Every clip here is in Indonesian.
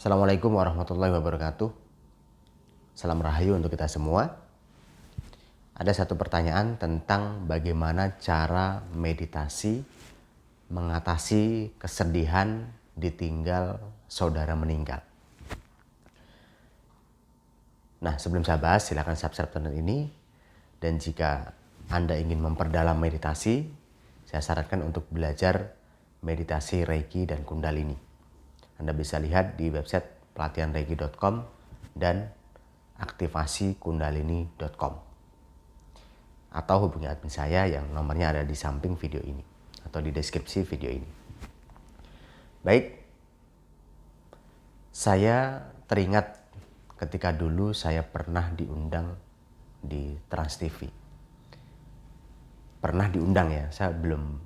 Assalamualaikum warahmatullahi wabarakatuh. Salam rahayu untuk kita semua. Ada satu pertanyaan tentang bagaimana cara meditasi mengatasi kesedihan ditinggal saudara meninggal. Nah, sebelum saya bahas, silakan subscribe channel ini. Dan jika Anda ingin memperdalam meditasi, saya sarankan untuk belajar meditasi Reiki dan Kundalini. Anda bisa lihat di website pelatihanreiki.com dan aktivasikundalini.com, atau hubungi admin saya yang nomornya ada di samping video ini atau di deskripsi video ini. Baik, saya teringat ketika dulu saya pernah diundang di Trans TV. Pernah diundang ya, saya belum,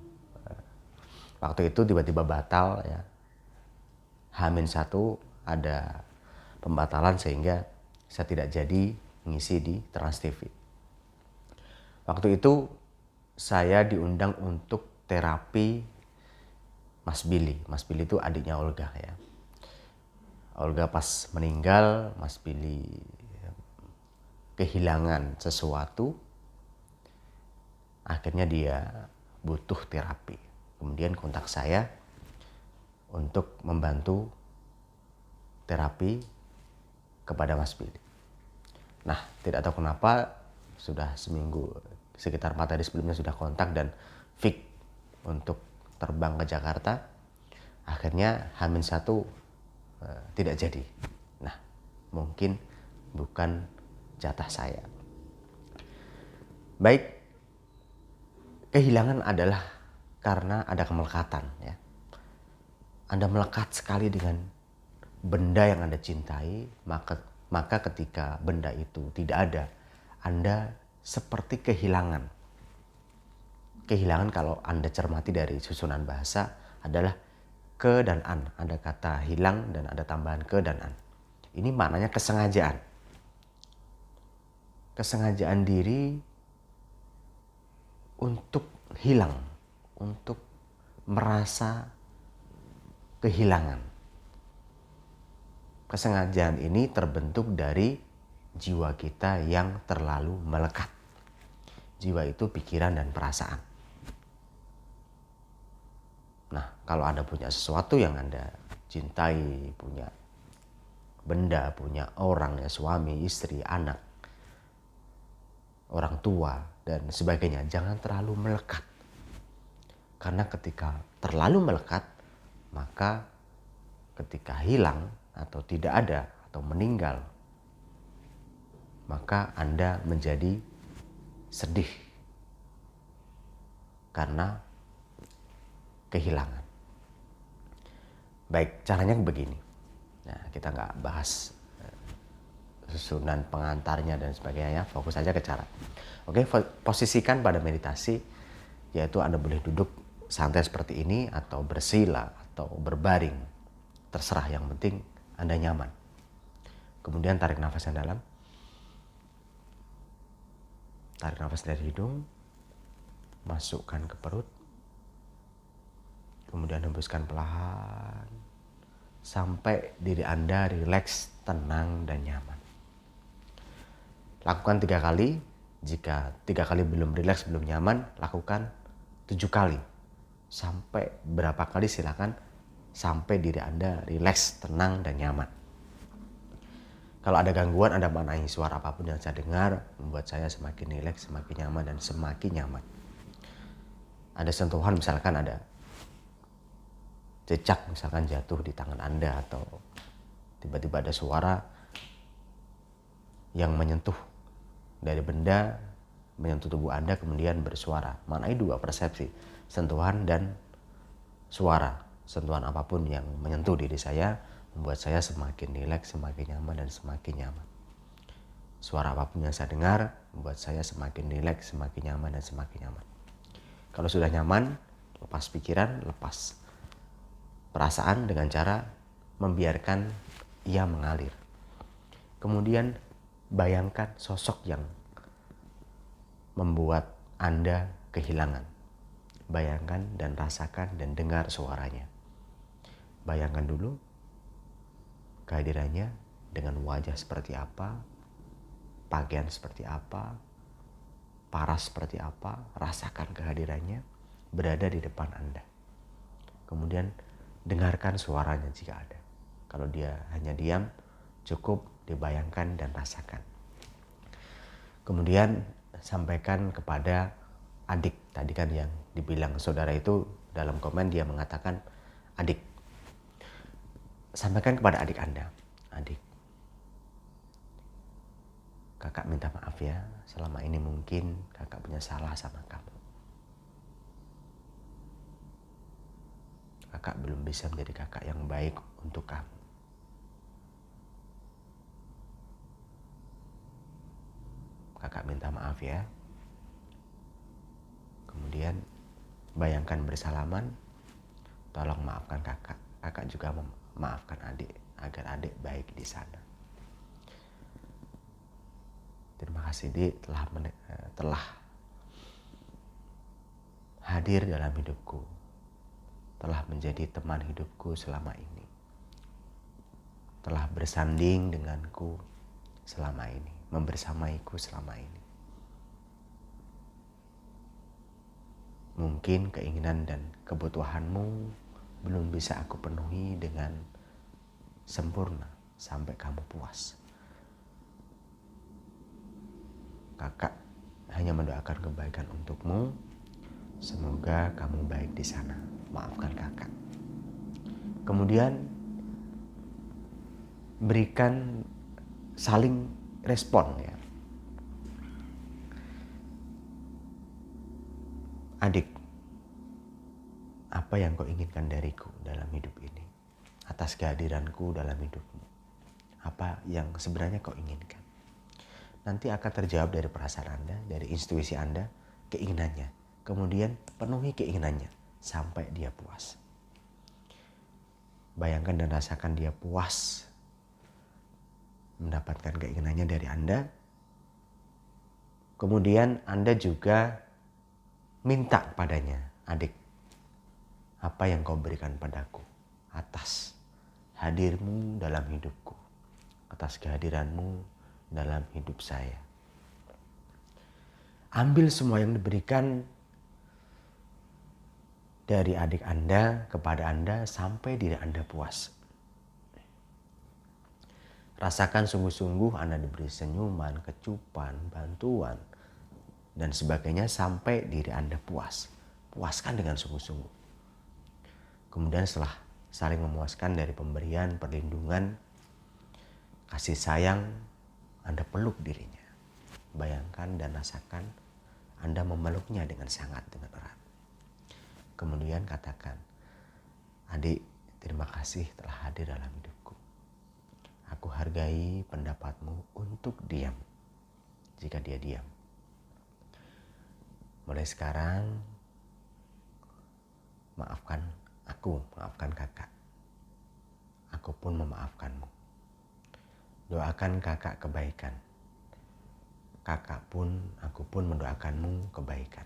waktu itu tiba-tiba batal ya. H-1 ada pembatalan sehingga saya tidak jadi ngisi di Trans TV. Waktu itu saya diundang untuk terapi Mas Billy. Mas Billy itu adiknya Olga ya. Olga pas meninggal, Mas Billy kehilangan sesuatu. Akhirnya dia butuh terapi. Kemudian kontak saya untuk membantu terapi kepada Mas Billy. Nah, tidak tahu kenapa sudah seminggu, sekitar 4 hari sebelumnya sudah kontak dan fix untuk terbang ke Jakarta. Akhirnya H-1 tidak jadi. Nah, mungkin bukan jatah saya. Baik, kehilangan adalah karena ada kemelekatan ya. Anda melekat sekali dengan benda yang Anda cintai, maka ketika benda itu tidak ada, Anda seperti kehilangan. Kehilangan kalau Anda cermati dari susunan bahasa adalah ke dan an. Ada kata hilang dan ada tambahan ke dan an. Ini maknanya kesengajaan. Kesengajaan diri untuk hilang, untuk merasa kehilangan. Kesengajaan ini terbentuk dari jiwa kita yang terlalu melekat. Jiwa itu pikiran dan perasaan. Nah, kalau Anda punya sesuatu yang Anda cintai, punya benda, punya orang ya, suami, istri, anak, orang tua, dan sebagainya, jangan terlalu melekat. Karena ketika terlalu melekat, maka ketika hilang atau tidak ada atau meninggal, maka Anda menjadi sedih karena kehilangan. Baik, caranya begini. Nah, kita nggak bahas susunan pengantarnya dan sebagainya, fokus saja ke cara. Oke, posisikan pada meditasi, yaitu Anda boleh duduk santai seperti ini atau bersila atau berbaring, terserah, yang penting Anda nyaman. Kemudian tarik nafas yang dalam, tarik nafas dari hidung, masukkan ke perut, kemudian hembuskan pelan sampai diri Anda rileks, tenang dan nyaman. Lakukan 3 kali. Jika 3 kali belum rileks, belum nyaman, lakukan 7 kali. Sampai berapa kali silakan, sampai diri Anda rileks, tenang dan nyaman. Kalau ada gangguan, Anda maknai suara apapun yang saya dengar membuat saya semakin rileks, semakin nyaman dan semakin nyaman. Ada sentuhan, misalkan ada cecak misalkan jatuh di tangan Anda, atau tiba-tiba ada suara yang menyentuh dari benda, menyentuh tubuh Anda kemudian bersuara. Maknai 2 persepsi, sentuhan dan suara. Sentuhan apapun yang menyentuh diri saya membuat saya semakin rileks, semakin nyaman dan semakin nyaman. Suara apapun yang saya dengar membuat saya semakin rileks, semakin nyaman dan semakin nyaman. Kalau sudah nyaman, lepas pikiran, lepas perasaan dengan cara membiarkan ia mengalir. Kemudian bayangkan sosok yang membuat Anda kehilangan. Bayangkan dan rasakan dan dengar suaranya. Bayangkan dulu, kehadirannya dengan wajah seperti apa, pakaian seperti apa, paras seperti apa, rasakan kehadirannya berada di depan Anda. Kemudian dengarkan suaranya jika ada. Kalau dia hanya diam, cukup dibayangkan dan rasakan. Kemudian sampaikan kepada adik. Tadi kan yang dibilang saudara itu dalam komen dia mengatakan adik. Sampaikan kepada adik Anda. Adik, kakak minta maaf ya, selama ini mungkin kakak punya salah sama kamu. Kakak belum bisa menjadi kakak yang baik untuk kamu. Kakak minta maaf ya. Kemudian bayangkan bersalaman, tolong maafkan kakak. Kakak juga memaafkan adik agar adik baik di sana. Terima kasih Dik telah hadir dalam hidupku, telah menjadi teman hidupku selama ini, telah bersanding denganku selama ini, membersamaiku selama ini. Mungkin keinginan dan kebutuhanmu belum bisa aku penuhi dengan sempurna sampai kamu puas. Kakak hanya mendoakan kebaikan untukmu. Semoga kamu baik di sana. Maafkan kakak. Kemudian berikan saling respon ya. Adik, apa yang kau inginkan dariku dalam hidup ini? Atas kehadiranku dalam hidupmu. Apa yang sebenarnya kau inginkan? Nanti akan terjawab dari perasaan Anda, dari intuisi Anda, keinginannya. Kemudian penuhi keinginannya sampai dia puas. Bayangkan dan rasakan dia puas mendapatkan keinginannya dari Anda. Kemudian Anda juga minta padanya, adik, apa yang kau berikan padaku atas hadirmu dalam hidupku, atas kehadiranmu dalam hidup saya. Ambil semua yang diberikan dari adik Anda kepada Anda sampai diri Anda puas. Rasakan sungguh-sungguh Anda diberi senyuman, kecupan, bantuan, dan sebagainya sampai diri Anda puas. Puaskan dengan sungguh-sungguh. Kemudian setelah saling memuaskan dari pemberian, perlindungan, kasih sayang, Anda peluk dirinya. Bayangkan dan rasakan Anda memeluknya dengan sangat, dengan erat. Kemudian katakan, adik, terima kasih telah hadir dalam hidupku. Aku hargai pendapatmu untuk diam, jika dia diam. Mulai sekarang, maafkan aku, maafkan kakak. Aku pun memaafkanmu. Doakan kakak kebaikan. Kakak pun, aku pun mendoakanmu kebaikan.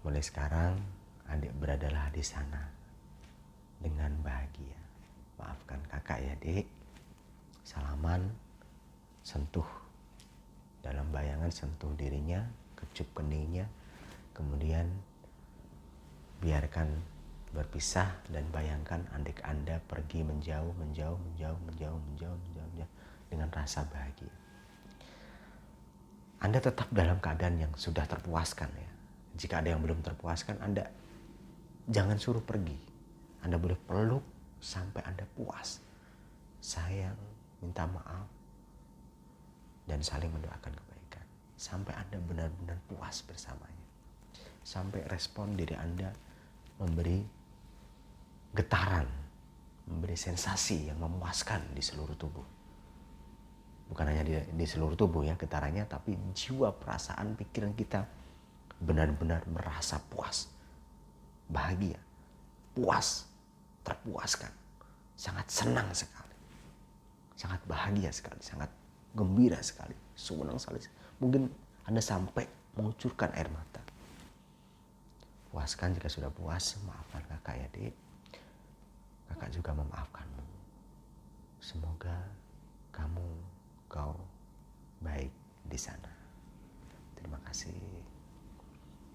Mulai sekarang, adik beradalah di sana dengan bahagia. Maafkan kakak ya, Dik. Salaman, sentuh dalam bayangan, sentuh dirinya, kecup keningnya, kemudian biarkan berpisah dan bayangkan adik Anda pergi menjauh dengan rasa bahagia. Anda tetap dalam keadaan yang sudah terpuaskan ya. Jika ada yang belum terpuaskan, Anda jangan suruh pergi. Anda boleh peluk sampai Anda puas. Sayang, minta maaf, dan saling mendoakan kebaikan. Sampai Anda benar-benar puas bersamanya. Sampai respon diri Anda memberi getaran, memberi sensasi yang memuaskan di seluruh tubuh. Bukan hanya di seluruh tubuh ya getarannya, tapi jiwa, perasaan, pikiran kita benar-benar merasa puas, bahagia, puas, terpuaskan, sangat senang sekali, sangat bahagia sekali, sangat gembira sekali, senang sekali. Mungkin Anda sampai mengucurkan air mata. Puaskan jika sudah puas, maafkan kakak ya, Dik. kakak juga memaafkanmu. Semoga kau baik di sana. Terima kasih.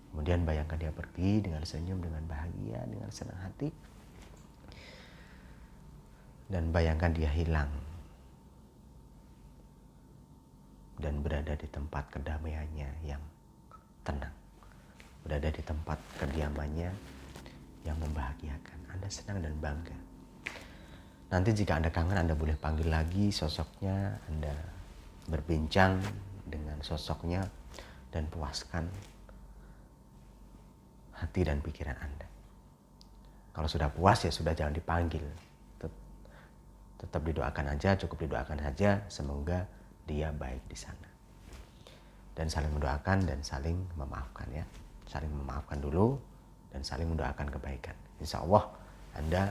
Kemudian bayangkan dia pergi dengan senyum, dengan bahagia, dengan senang hati. Dan bayangkan dia hilang dan berada di tempat kedamaiannya yang tenang. Berada di tempat kediamannya yang membahagiakan. Anda senang dan bangga. Nanti jika Anda kangen, Anda boleh panggil lagi sosoknya. Anda berbincang dengan sosoknya dan puaskan hati dan pikiran Anda. Kalau sudah puas ya sudah, jangan dipanggil. Tetap didoakan aja, cukup didoakan saja. Semoga dia baik di sana. Dan saling mendoakan dan saling memaafkan ya. Saling memaafkan dulu dan saling mendoakan kebaikan. Insya Allah Anda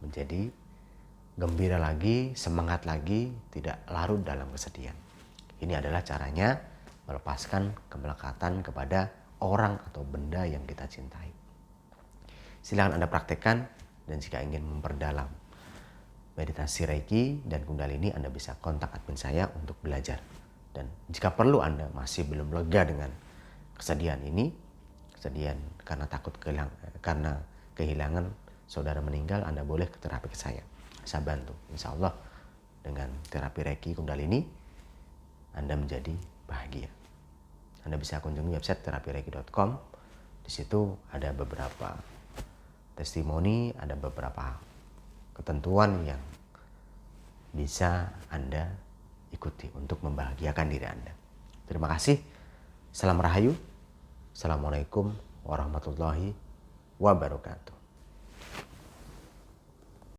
menjadi gembira lagi, semangat lagi, tidak larut dalam kesedihan. Ini adalah caranya melepaskan kemelekatan kepada orang atau benda yang kita cintai. Silakan Anda praktekkan, dan jika ingin memperdalam meditasi Reiki dan Kundalini, Anda bisa kontak admin saya untuk belajar. Dan jika perlu Anda masih belum lega dengan kesedihan ini, kesedihan karena takut karena kehilangan saudara meninggal, Anda boleh ke terapi ke saya bantu. Insya Allah dengan terapi Reiki Kundalini Anda menjadi bahagia. Anda bisa kunjungi website terapireiki.com. Di situ ada beberapa testimoni, ada beberapa ketentuan yang bisa Anda ikuti untuk membahagiakan diri Anda. Terima kasih. Salam Rahayu. Assalamualaikum warahmatullahi wabarakatuh.